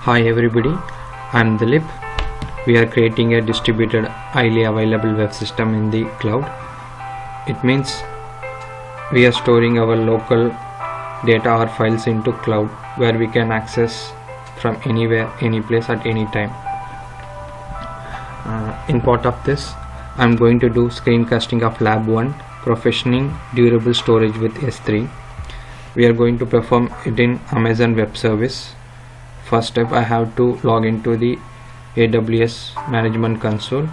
Hi everybody, I'm Dilip. We are creating a distributed, highly available web system in the cloud. It means we are storing our local data or files into cloud where we can access from anywhere, any place at any time. In part of this, I'm going to do screencasting of lab 1, provisioning durable storage with S3. We are going to perform it in Amazon Web Service. First step, I have to log into the AWS management console.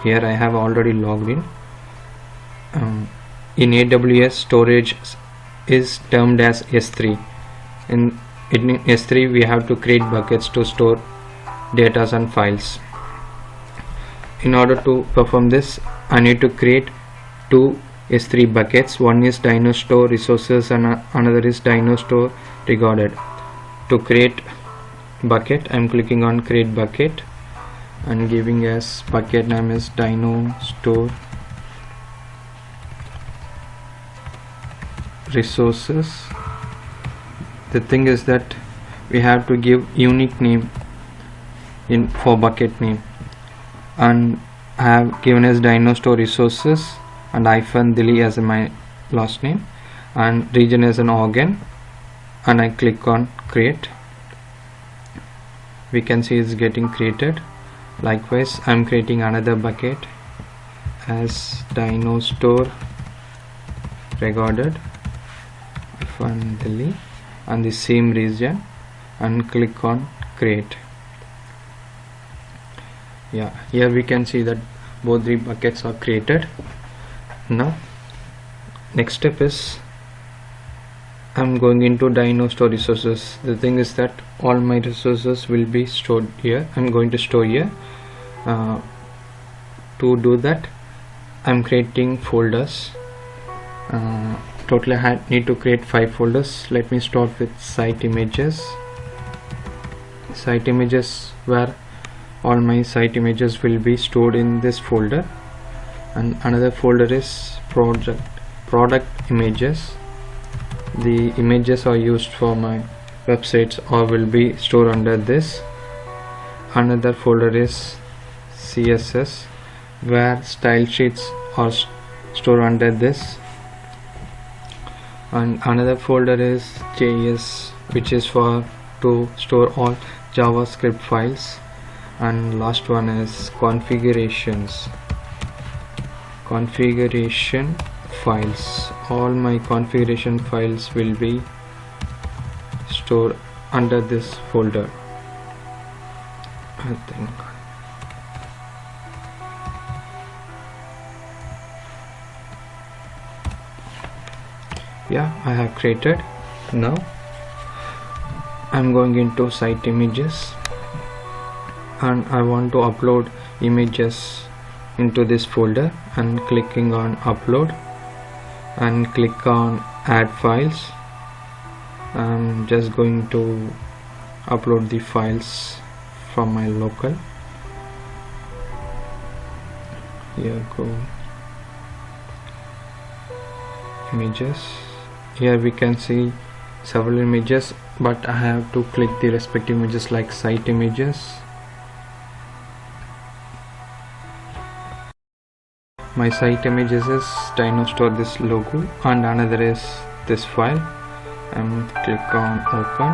Here I have already logged in. In AWS, storage is termed as S3. In S3 we have to create buckets to store data and files. In order to perform this, I need to create two S3 buckets. One is DynoStore resources and another is DynoStore recorded. To create bucket, I'm clicking on create bucket and giving as bucket name is DynoStore resources. The thing is that we have to give unique name for bucket name, and I have given as DynoStore resources and -Dili as my last name and region as an organ, and I click on create. We can see it's getting created. Likewise, I'm creating another bucket as DynoStore recorded -Dili and the same region, and click on create. Yeah, here we can see that both the buckets are created. Now next step is I'm going into DynoStore resources. The thing is that all my resources will be stored here. I'm going to store here. To do that, I'm creating folders. Totally I need to create 5 folders. Let me start with site images. Site images, where all my site images will be stored in this folder, and another folder is product images. The images are used for my websites or will be stored under this. Another folder is CSS, where style sheets are stored under this, and another folder is JS, which is to store all JavaScript files, and last one is configuration files. All my configuration files will be stored under this folder. I think yeah, I have created. Now I'm going into site images and I want to upload images into this folder, and clicking on upload and click on add files. I'm just going to upload the files from my local. Here go images. Here we can see several images, but I have to click the respective images like site images. My site images is DynoStore, this logo, and another is this file. And click on open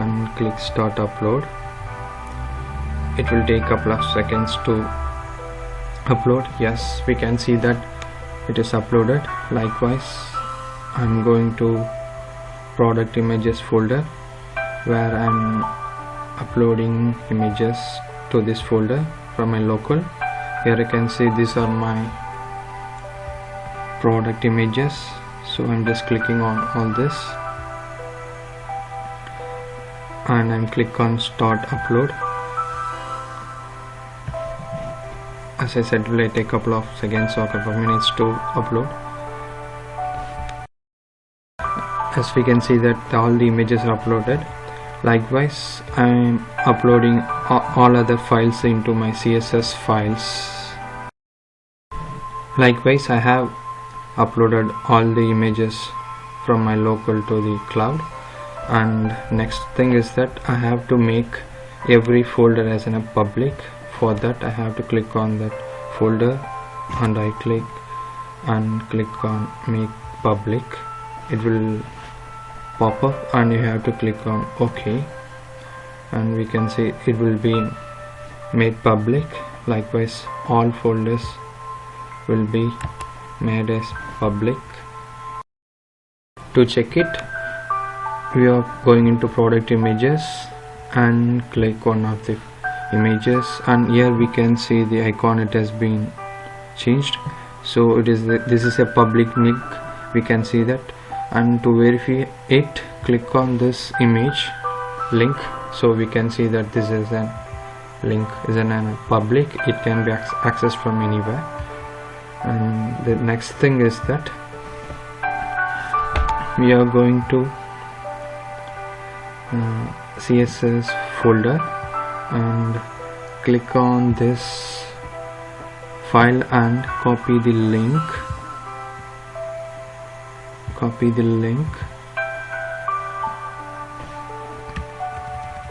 and click start upload. It will take a couple of seconds to upload. Yes, we can see that it is uploaded. Likewise, I'm going to product images folder, where I'm uploading images to this folder from my local. Here I can see these are my product images, so I'm just clicking on all this and I'm click on start upload. As I said, it will take a couple of seconds or a couple of minutes to upload. As we can see that all the images are uploaded. Likewise, I'm uploading all other files into my CSS files. Likewise, I have uploaded all the images from my local to the cloud. And next thing is that I have to make every folder as in a public. For that I have to click on that folder and I click on make public. It will pop up and you have to click on OK, and we can see it will be made public. Likewise all folders will be made as public. To check it, we are going into product images and click one of the images, and here we can see the icon, it has been changed. So it is this is a public link, we can see that. And to verify it, click on this image link, so we can see that this is a link, is a public, it can be accessed from anywhere. And the next thing is that we are going to CSS folder and click on this file and copy the link,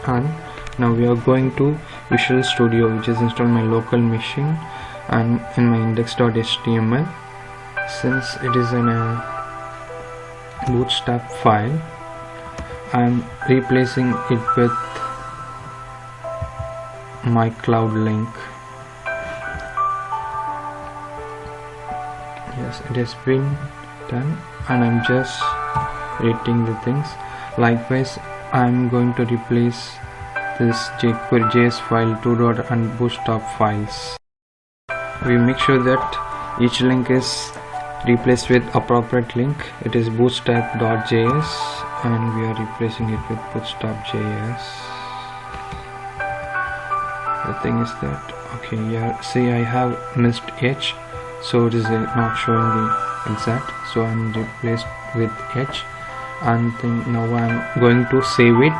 and now we are going to Visual Studio, which is installed on my local machine and in my index.html. Since it is in a bootstrap file, I am replacing it with my cloud link. Yes, it has been done, and I'm just editing the things. Likewise, I'm going to replace this jQuery.js file, 2.0 and bootstrap files. We make sure that each link is replaced with appropriate link. It is bootstrap.js and we are replacing it with bootstrap.js. The thing is that, okay, yeah, see I have missed h, so it is not showing the exact, so I'm replaced with h. And then now I'm going to save it.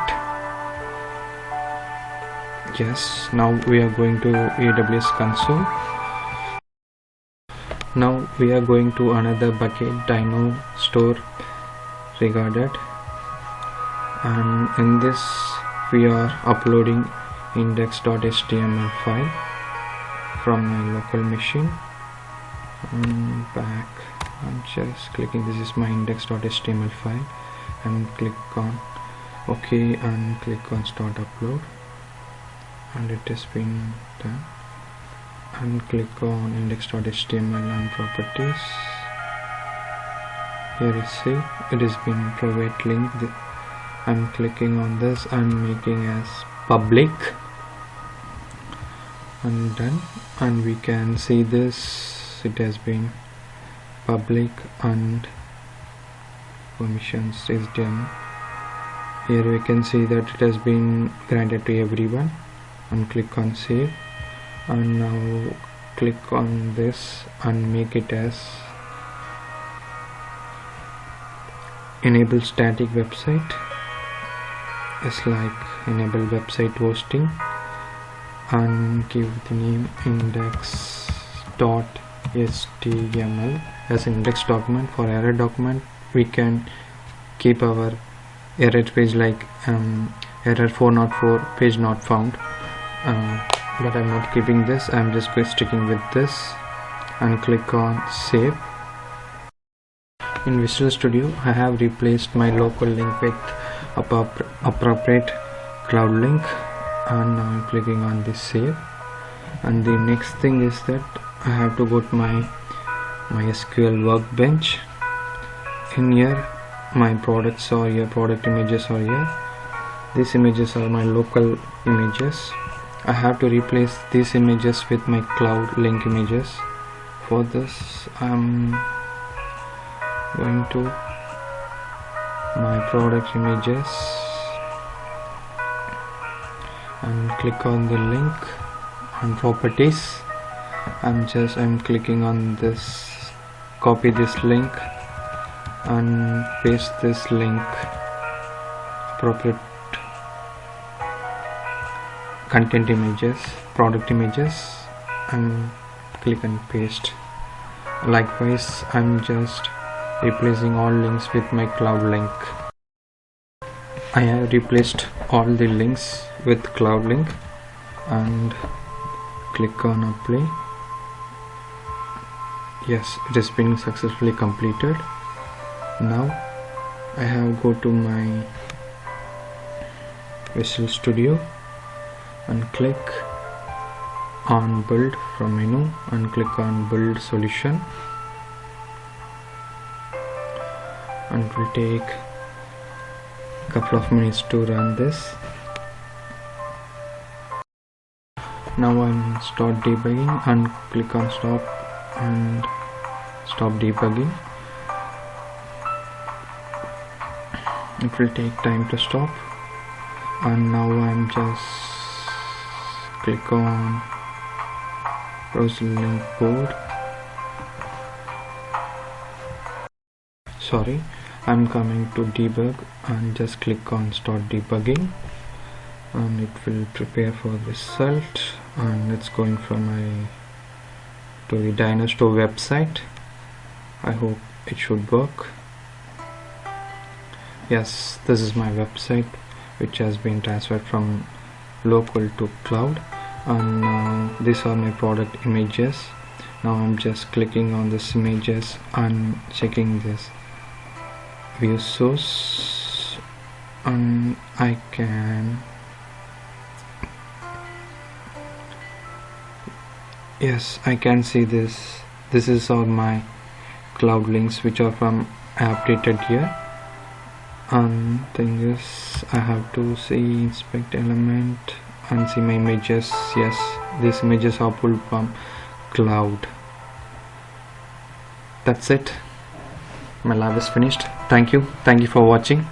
Yes, now we are going to AWS console. Now we are going to another bucket, Dino store regarded, and in this we are uploading index.html file from my local machine. And back, I'm just clicking, this is my index.html file, and click on OK and click on start upload, and it has been done. And click on index.html and properties. Here you see it has been private link. I'm clicking on this and making as public, and done. And we can see this, it has been public and permissions is done. Here we can see that it has been granted to everyone, and click on save. And now click on this and make it as enable static website. It's like enable website hosting, and give the name index.html as index document. For error document we can keep our error page like error 404 page not found, but I'm not keeping this, I'm just sticking with this, and click on save. In Visual Studio I have replaced my local link with appropriate cloud link, and now I'm clicking on this save. And the next thing is that I have to go to my SQL workbench. In here my products are here, product images are here, these images are my local images. I have to replace these images with my cloud link images. For this I'm going to my product images and click on the link and properties. I'm clicking on this, copy this link and paste this link, appropriate content images, product images, and click and paste. Likewise I'm just replacing all links with my cloud link. I have replaced all the links with cloud link and click on apply. Yes, it has been successfully completed. Now I have go to my Visual Studio and click on build from menu and click on build solution, and it will take a couple of minutes to run this. Now I'm start debugging and click on stop and stop debugging. It will take time to stop, and now I'm just click on browser link board. Sorry, I'm coming to debug and just click on start debugging, and it will prepare for result, and it's going from my to the DynoStore website. I hope it should work. Yes, this is my website which has been transferred from local to cloud, and these are my product images. Now I'm just clicking on this images and checking this view source, and I can, yes, I can see this. This is all my cloud links which are from updated here. And thing is, I have to see inspect element and see my images. Yes, these images are pulled from cloud. That's it. My lab is finished. Thank you for watching.